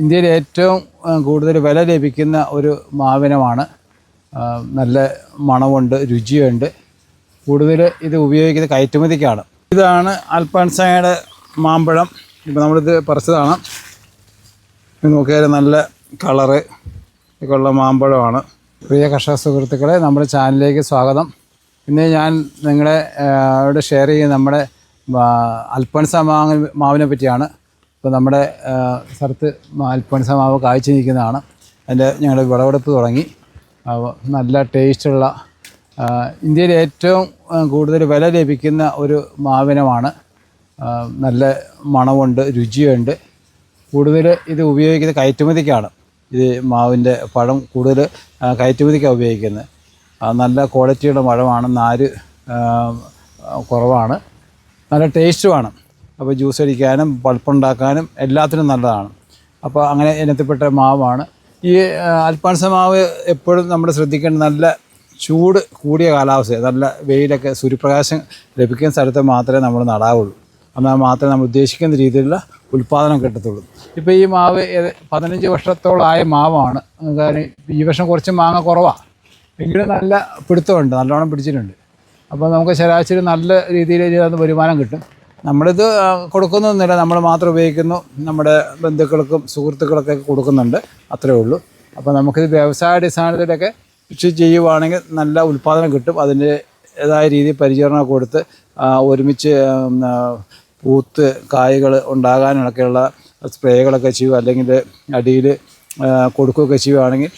ഇന്ത്യയിൽ ഏറ്റവും കൂടുതൽ വില ലഭിക്കുന്ന ഒരു മാവിനമാണ്. നല്ല മണമുണ്ട്, രുചിയുണ്ട്. കൂടുതൽ ഇത് ഉപയോഗിക്കുന്നത് കയറ്റുമതിക്കാണ്. ഇതാണ് അൽഫോൻസായുടെ മാമ്പഴം. ഇപ്പോൾ നമ്മളിത് പറിച്ചതാണ്. ഇത് നോക്കിയാൽ നല്ല കളറ് ഒക്കെ ഉള്ള മാമ്പഴമാണ്. പ്രിയ കർഷക സുഹൃത്തുക്കളെ, നമ്മുടെ ചാനലിലേക്ക് സ്വാഗതം. ഇന്ന് ഞാൻ നിങ്ങളോട് ഷെയർ ചെയ്യുന്ന നമ്മുടെ അൽഫോൻസ മാവിനെ പറ്റിയാണ്. ഇപ്പോൾ നമ്മുടെ സ്ഥലത്ത് അൽഫോൻസ മാവ് കായ്ച്ചു നിൽക്കുന്നതാണ്. അതിൻ്റെ ഞങ്ങളുടെ വിളവെടുപ്പ് തുടങ്ങി. നല്ല ടേസ്റ്റുള്ള, ഇന്ത്യയിൽ ഏറ്റവും കൂടുതൽ വില ലഭിക്കുന്ന ഒരു മാവിനമാണ്. നല്ല മണമുണ്ട്, രുചിയുണ്ട്. കൂടുതൽ ഇത് ഉപയോഗിക്കുന്നത് കയറ്റുമതിക്കാണ്. ഇത് മാവിൻ്റെ പഴം കൂടുതൽ കയറ്റുമതിക്കാണ് ഉപയോഗിക്കുന്നത്. നല്ല ക്വാളിറ്റിയുള്ള പഴമാണ്, നാര് കുറവാണ്, നല്ല ടേസ്റ്റുമാണ്. അപ്പോൾ ജ്യൂസ് അടിക്കാനും പൾപ്പുണ്ടാക്കാനും എല്ലാത്തിനും നല്ലതാണ്. അപ്പോൾ അങ്ങനെ ഇനത്തിൽപ്പെട്ട മാവാണ് ഈ അൽഫോൻസ മാവ്. എപ്പോഴും നമ്മൾ ശ്രദ്ധിക്കേണ്ട നല്ല ചൂട് കൂടിയ കാലാവസ്ഥ, നല്ല വെയിലൊക്കെ സൂര്യപ്രകാശം ലഭിക്കുന്ന സ്ഥലത്ത് മാത്രമേ നമ്മൾ നടാവുള്ളൂ. എന്നാൽ മാത്രമേ നമ്മൾ ഉദ്ദേശിക്കുന്ന രീതിയിലുള്ള ഉൽപ്പാദനം കിട്ടത്തുള്ളൂ. ഇപ്പോൾ ഈ മാവ് 15 വർഷത്തോളമായ മാവാണ്. കാരണം ഈ വർഷം കുറച്ച് മാങ്ങ കുറവാണ്, എങ്കിലും നല്ല പിടുത്തമുണ്ട്, നല്ലോണം പിടിച്ചിട്ടുണ്ട്. അപ്പോൾ നമുക്ക് ശരാശരി നല്ല രീതിയിൽ ഇതിനകത്ത് വരുമാനം കിട്ടും. നമ്മളിത് കൊടുക്കുന്നൊന്നുമില്ല, നമ്മൾ മാത്രം ഉപയോഗിക്കുന്നു, നമ്മുടെ ബന്ധുക്കൾക്കും സുഹൃത്തുക്കൾക്കൊക്കെ കൊടുക്കുന്നുണ്ട്, അത്രയേ ഉള്ളൂ. അപ്പോൾ നമുക്കിത് വ്യവസായാടിസ്ഥാനത്തിലൊക്കെ കൃഷി ചെയ്യുവാണെങ്കിൽ നല്ല ഉൽപ്പാദനം കിട്ടും. അതിൻ്റേതായ രീതിയിൽ പരിചരണം കൊടുത്ത് ഒരുമിച്ച് പൂത്ത് കായ്കൾ ഉണ്ടാകാനൊക്കെയുള്ള സ്പ്രേകളൊക്കെ ചെയ്യുക, അല്ലെങ്കിൽ അടിയിൽ കൊടുക്കുകയൊക്കെ ചെയ്യുകയാണെങ്കിൽ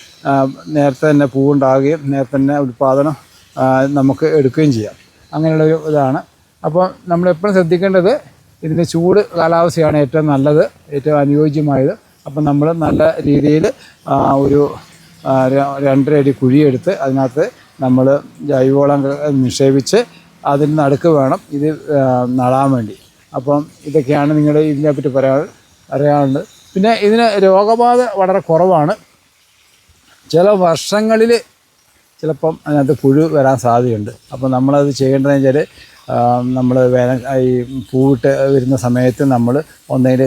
നേരത്തെ തന്നെ പൂവുണ്ടാകുകയും നേരത്തെ തന്നെ ഉൽപ്പാദനം നമുക്ക് എടുക്കുകയും ചെയ്യാം. അങ്ങനെയുള്ളൊരു ഇതാണ്. അപ്പോൾ നമ്മളെപ്പോഴും ശ്രദ്ധിക്കേണ്ടത് ഇതിൻ്റെ ചൂട് കാലാവസ്ഥയാണ് ഏറ്റവും നല്ലത്, ഏറ്റവും അനുയോജ്യമായത്. അപ്പം നമ്മൾ നല്ല രീതിയിൽ ഒരു 2.5 അടി കുഴിയെടുത്ത് അതിനകത്ത് നമ്മൾ ജൈവവളം നിക്ഷേപിച്ച് അതിന് നടുക്ക് വേണം ഇത് നടാൻ വേണ്ടി. അപ്പം ഇതൊക്കെയാണ് നിങ്ങൾ ഇതിനെപ്പറ്റി പറയാനുള്ളത്. പിന്നെ ഇതിന് രോഗബാധ വളരെ കുറവാണ്. ചില വർഷങ്ങളിൽ ചിലപ്പം അതിനകത്ത് പുഴു വരാൻ സാധ്യതയുണ്ട്. അപ്പം നമ്മളത് ചെയ്യേണ്ടതെന്ന് വെച്ചാൽ നമ്മൾ ഈ പൂവിട്ട് വരുന്ന സമയത്ത് നമ്മൾ ഒന്നെങ്കിൽ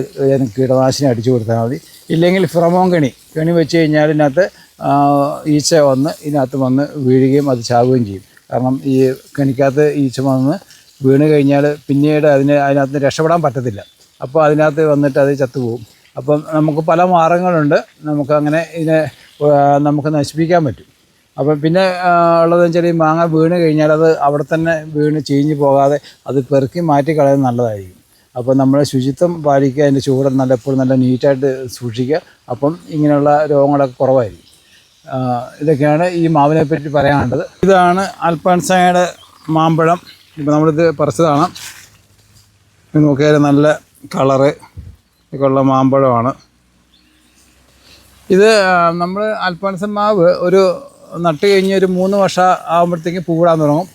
കീടനാശിനി അടിച്ചു കൊടുത്താൽ മതി. ഇല്ലെങ്കിൽ ഫെറമോൺ കെണി വെച്ച് കഴിഞ്ഞാൽ ഇതിനകത്ത് ഈച്ച ഇതിനകത്ത് വന്ന് വീഴുകയും അത് ചാവുകയും ചെയ്യും. കാരണം ഈ കെണിക്കകത്ത് ഈച്ച വന്ന് വീണ് കഴിഞ്ഞാൽ പിന്നീട് അതിനകത്ത് രക്ഷപ്പെടാൻ പറ്റത്തില്ല. അപ്പോൾ അതിനകത്ത് വന്നിട്ട് അത് ചത്തുപോകും. അപ്പം നമുക്ക് പല മാർഗ്ഗങ്ങളുണ്ട്, നമുക്കങ്ങനെ ഇതിനെ നമുക്ക് നശിപ്പിക്കാൻ പറ്റും. അപ്പം പിന്നെ ഉള്ളതെന്ന് വെച്ചാൽ ഈ മാങ്ങ വീണ് കഴിഞ്ഞാൽ അത് അവിടെ തന്നെ വീണ് ചീഞ്ഞ് പോകാതെ അത് പെറുക്കി മാറ്റി കളയുന്നത് നല്ലതായിരിക്കും. അപ്പം നമ്മൾ ശുചിത്വം പാലിക്കുക, അതിൻ്റെ ചൂട് എപ്പോഴും നല്ല നീറ്റായിട്ട് സൂക്ഷിക്കുക. അപ്പം ഇങ്ങനെയുള്ള രോഗങ്ങളൊക്കെ കുറവായിരിക്കും. ഇതൊക്കെയാണ് ഈ മാവിനെ പറ്റി പറയാനുള്ളത്. ഇതാണ് അൽഫോൻസായുടെ മാമ്പഴം. ഇപ്പോൾ നമ്മളിത് പറിച്ചതാണ്. ഇത് നോക്കിയാൽ നല്ല കളറ് ഒക്കെ ഉള്ള മാമ്പഴമാണ്. ഇത് നമ്മൾ അൽഫോൻസ മാവ് ഒരു നട്ട് കഴിഞ്ഞ് ഒരു 3 വർഷം ആകുമ്പോഴത്തേക്കും പൂവിടാൻ തുടങ്ങും.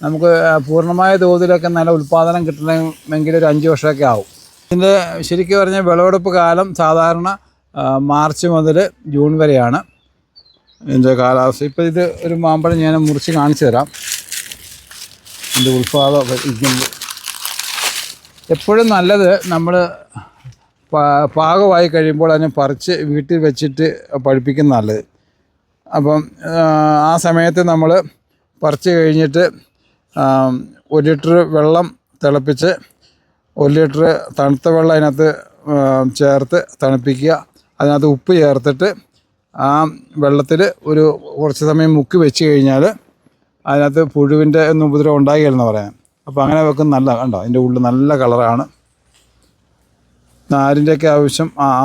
നമുക്ക് പൂർണ്ണമായ തോതിലൊക്കെ നല്ല ഉൽപ്പാദനം കിട്ടണമെങ്കിൽ ഒരു 5 വർഷമൊക്കെ ആവും. ഇതിൻ്റെ ശരിക്കും പറഞ്ഞാൽ വിളവെടുപ്പ് കാലം സാധാരണ മാർച്ച് മുതൽ ജൂൺ വരെയാണ് ഇതിൻ്റെ കാലാവസ്ഥ. ഇപ്പോൾ ഇത് ഒരു മാമ്പഴം ഞാൻ മുറിച്ച് കാണിച്ചു തരാം. ഇതിൻ്റെ ഉൽപ്പാദനം ഇരിക്കുന്നത് എപ്പോഴും നല്ലത് നമ്മൾ പാകമായി കഴിയുമ്പോൾ അതിനെ പറിച്ച് വീട്ടിൽ വെച്ചിട്ട് പഴുപ്പിക്കുന്ന നല്ലത്. അപ്പം ആ സമയത്ത് നമ്മൾ പറിച്ച് കഴിഞ്ഞിട്ട് 1 ലിറ്റർ വെള്ളം തിളപ്പിച്ച് 1 ലിറ്റർ തണുത്ത വെള്ളം അതിനകത്ത് ചേർത്ത് തണുപ്പിക്കുക. അതിനകത്ത് ഉപ്പ് ചേർത്തിട്ട് ആ വെള്ളത്തിൽ കുറച്ച് സമയം മുക്കി വെച്ച് കഴിഞ്ഞാൽ അതിനകത്ത് പുഴുവിൻ്റെ ഒന്നും ഉപദ്രവം ഉണ്ടാകില്ലെന്ന് പറയാം. അപ്പോൾ അങ്ങനെ വെക്കുന്ന നല്ല കണ്ടോ, അതിൻ്റെ ഉള്ളിൽ നല്ല കളറാണ്. നാരിൻ്റെയൊക്കെ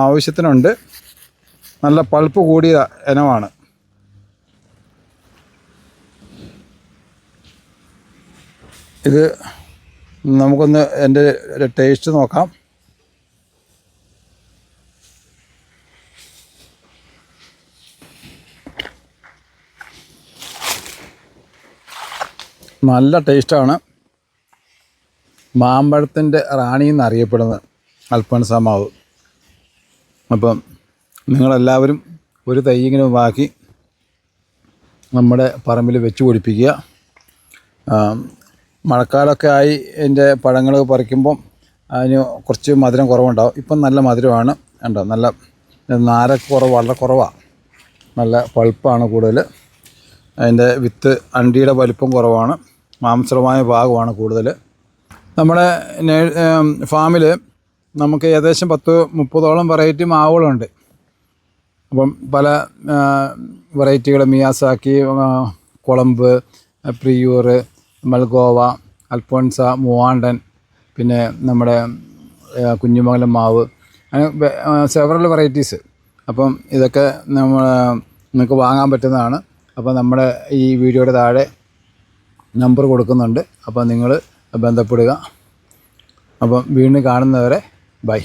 ആവശ്യത്തിനുണ്ട്. നല്ല പൾപ്പ് കൂടിയ ഇനമാണ്. ഇത് നമുക്കൊന്ന് എൻ്റെ ടേസ്റ്റ് നോക്കാം. നല്ല ടേസ്റ്റാണ്. മാമ്പഴത്തിൻ്റെ റാണി എന്നറിയപ്പെടുന്നത് അൽഫോൻസ മാവ്. അപ്പം നിങ്ങളെല്ലാവരും ഒരു തൈയെങ്കിലും ബാക്കി നമ്മുടെ പറമ്പിൽ വെച്ച് പിടിപ്പിക്കുക. മഴക്കാലമൊക്കെ ആയി അതിൻ്റെ പഴങ്ങൾ പറിക്കുമ്പം അതിന് കുറച്ച് മധുരം കുറവുണ്ടാവും. ഇപ്പം നല്ല മധുരമാണ്. കണ്ടോ, നല്ല നാരക്കുറവ് വളരെ കുറവാണ്. നല്ല പൾപ്പാണ് കൂടുതൽ. അതിൻ്റെ വിത്ത് അണ്ടിയുടെ വലിപ്പം കുറവാണ്. മാംസളമായ ഭാഗമാണ് കൂടുതൽ. നമ്മുടെ ഫാമിൽ നമുക്ക് ഏകദേശം 10-30ഓളം വെറൈറ്റി മാവുകളുണ്ട്. അപ്പം പല വെറൈറ്റികൾ മിയാസാക്കി, കൊളംബ്, പ്രിയൂർ, മൽഗോവ, അൽഫോൺസ, മൂവാണ്ടൻ, പിന്നെ നമ്മുടെ കുഞ്ഞുമംഗലം മാവ്, അങ്ങനെ സെവറൽ വെറൈറ്റീസ്. അപ്പം ഇതൊക്കെ നിങ്ങൾക്ക് വാങ്ങാൻ പറ്റുന്നതാണ്. അപ്പോൾ നമ്മുടെ ഈ വീഡിയോയുടെ താഴെ നമ്പർ കൊടുക്കുന്നുണ്ട്. അപ്പോൾ നിങ്ങൾ ബന്ധപ്പെടുക. അപ്പം വീണ്ടും കാണുന്നവരെ ബൈ.